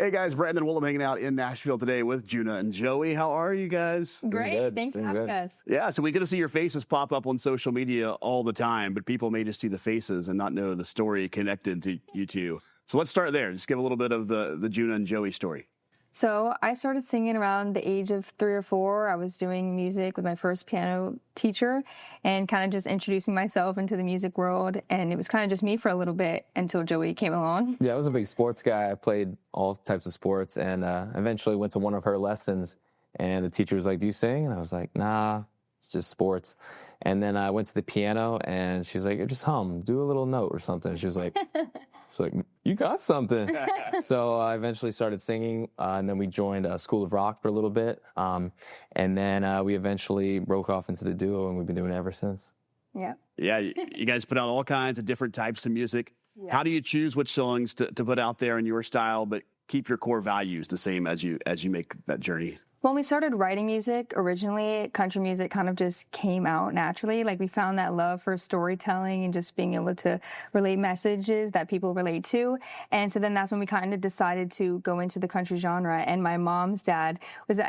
Hey guys, Brandon Woolum hanging out in Nashville today with Juna and Joey. How are you guys? Great. Thanks for having us. Yeah, so we get to see your faces pop up on social media all the time, but people may just see the faces and not know the story connected to you two. So let's start there. Just give a little bit of the Juna and Joey story. So I started singing around the age of 3 or 4. I was doing music with my first piano teacher and kind of just introducing myself into the music world. And it was kind of just me for a little bit until Joey came along. Yeah, I was a big sports guy. I played all types of sports and eventually went to one of her lessons. And the teacher was like, "Do you sing?" And I was like, "Nah, it's just sports." And then I went to the piano and she's like, "Just hum, do a little note or something." She was like, "You got something." So I eventually started singing, and then we joined School of Rock for a little bit. And then we eventually broke off into the duo, and we've been doing it ever since. Yeah. Yeah, you guys put out all kinds of different types of music. Yeah. How do you choose which songs to put out there in your style, but keep your core values the same as you make that journey? When we started writing music, originally, country music kind of just came out naturally. Like, we found that love for storytelling and just being able to relate messages that people relate to. And so then that's when we kind of decided to go into the country genre. And my mom's dad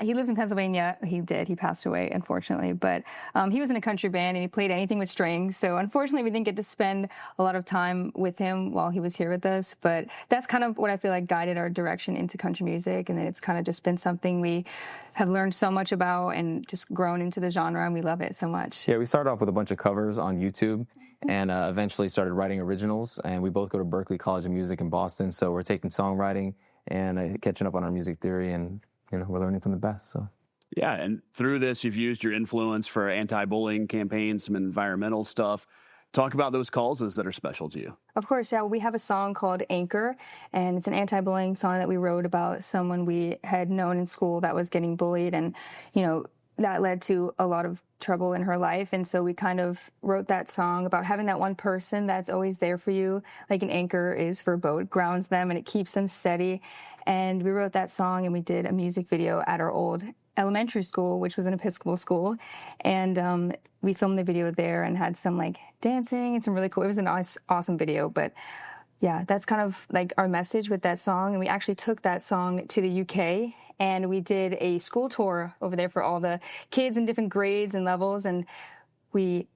he lives in Pennsylvania. He passed away, unfortunately. But he was in a country band and he played anything with strings. So unfortunately, we didn't get to spend a lot of time with him while he was here with us. But that's kind of what I feel like guided our direction into country music. And then it's kind of just been something we have learned so much about and just grown into the genre, and we love it so much. Yeah, we started off with a bunch of covers on YouTube and eventually started writing originals, and we both go to Berklee College of Music in Boston, so we're taking songwriting and catching up on our music theory, and we're learning from the best. So yeah, and through this, you've used your influence for anti-bullying campaigns, some environmental stuff. Talk about those causes that are special to you. Of course, yeah. We have a song called Anchor, and it's an anti-bullying song that we wrote about someone we had known in school that was getting bullied, and, that led to a lot of trouble in her life. And so we kind of wrote that song about having that one person that's always there for you, like an anchor is for a boat, grounds them, and it keeps them steady. And we wrote that song, and we did a music video at our old elementary school, which was an Episcopal school, and we filmed the video there and had some dancing and some really cool. It was an awesome video, but yeah, that's kind of like our message with that song. And we actually took that song to the UK, and we did a school tour over there for all the kids in different grades and levels, and we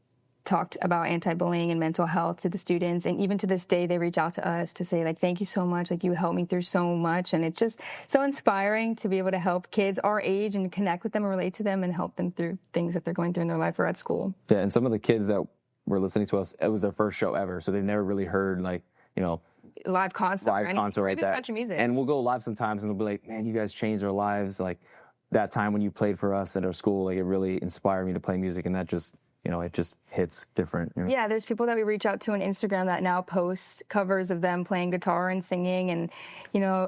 talked about anti-bullying and mental health to the students. And even to this day, they reach out to us to say, thank you so much. You helped me through so much. And it's just so inspiring to be able to help kids our age and connect with them and relate to them and help them through things that they're going through in their life or at school. Yeah, and some of the kids that were listening to us, it was their first show ever. So they've never really heard, live concert right there. Country music. And we'll go live sometimes and they'll be like, "Man, you guys changed our lives. That time when you played for us at our school, it really inspired me to play music." And that just, it just hits different. Yeah, there's people that we reach out to on Instagram that now post covers of them playing guitar and singing. And,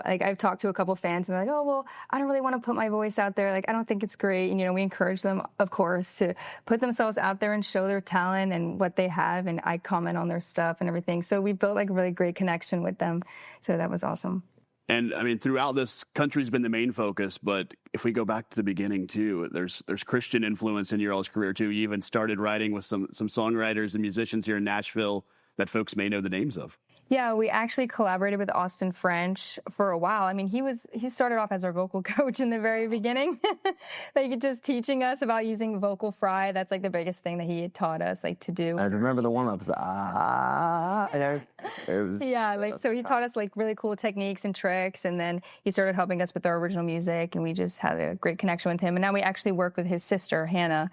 I've talked to a couple fans and they're like, "Oh, well, I don't really want to put my voice out there. I don't think it's great." And, we encourage them, of course, to put themselves out there and show their talent and what they have. And I comment on their stuff and everything. So we built a really great connection with them. So that was awesome. And I mean, throughout this, country's been the main focus, but if we go back to the beginning too, there's Christian influence in your all's career too. You even started writing with some songwriters and musicians here in Nashville that folks may know the names of. Yeah, we actually collaborated with Austin French for a while. I mean, he started off as our vocal coach in the very beginning, just teaching us about using vocal fry. That's the biggest thing that he had taught us to do. I remember the warm-ups. So he taught us really cool techniques and tricks, and then he started helping us with our original music, and we just had a great connection with him. And now we actually work with his sister, Hannah,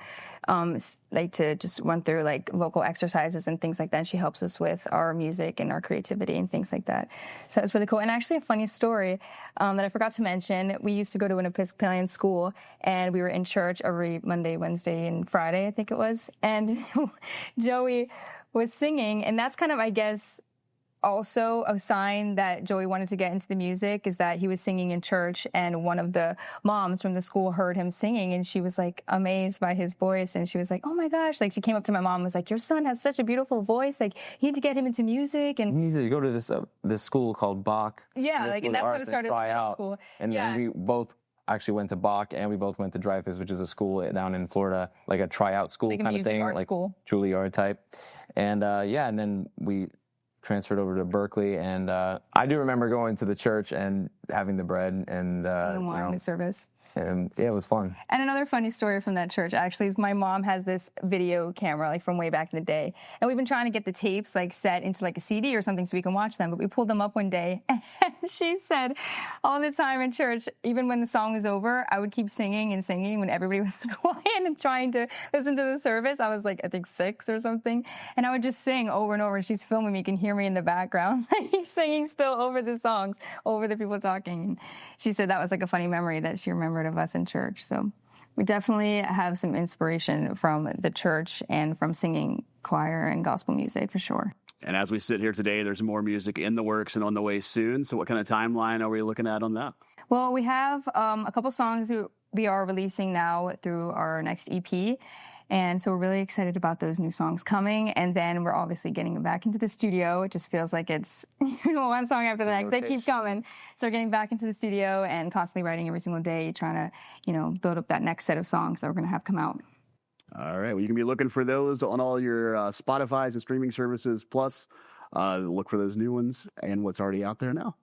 to just run through vocal exercises and things like that. She helps us with our music and our creativity and things like that. So that was really cool. And actually a funny story that I forgot to mention, we used to go to an Episcopalian school, and we were in church every Monday, Wednesday, and Friday, I think it was. And Joey was singing, and that's kind of, I guess, also a sign that Joey wanted to get into the music, is that he was singing in church, and one of the moms from the school heard him singing, and she was amazed by his voice, and she was like, "Oh my gosh," she came up to my mom and was like, "Your son has such a beautiful voice, you need to get him into music." And you need to go to this school called Bach. Yeah, and that's how we started school. And then we both actually went to Bach, and we both went to Dreyfus, which is a school down in Florida, a tryout school kind of thing, school. Juilliard type. And and then we transferred over to Berklee, and I do remember going to the church and having the bread and The wine service. and yeah, it was fun. And another funny story from that church actually is my mom has this video camera like from way back in the day, and we've been trying to get the tapes like set into like a CD or something so we can watch them, but we pulled them up one day and she said all the time in church, even when the song was over, I would keep singing and singing when everybody was quiet and trying to listen to the service. I was like, I think 6 or something, and I would just sing over and over. She's filming me, you can hear me in the background like singing still over the songs, over the people talking. And she said that was like a funny memory that she remembered of us in church. So we definitely have some inspiration from the church and from singing choir and gospel music for sure. And as we sit here today, there's more music in the works and on the way soon. So what kind of timeline are we looking at on that? Well, we have a couple songs that we are releasing now through our next EP. And so we're really excited about those new songs coming. And then we're obviously getting back into the studio. It just feels like it's one song after the next. They keep coming. So we're getting back into the studio and constantly writing every single day, trying to, build up that next set of songs that we're going to have come out. All right. Well, you can be looking for those on all your Spotify's and streaming services. Plus, look for those new ones and what's already out there now.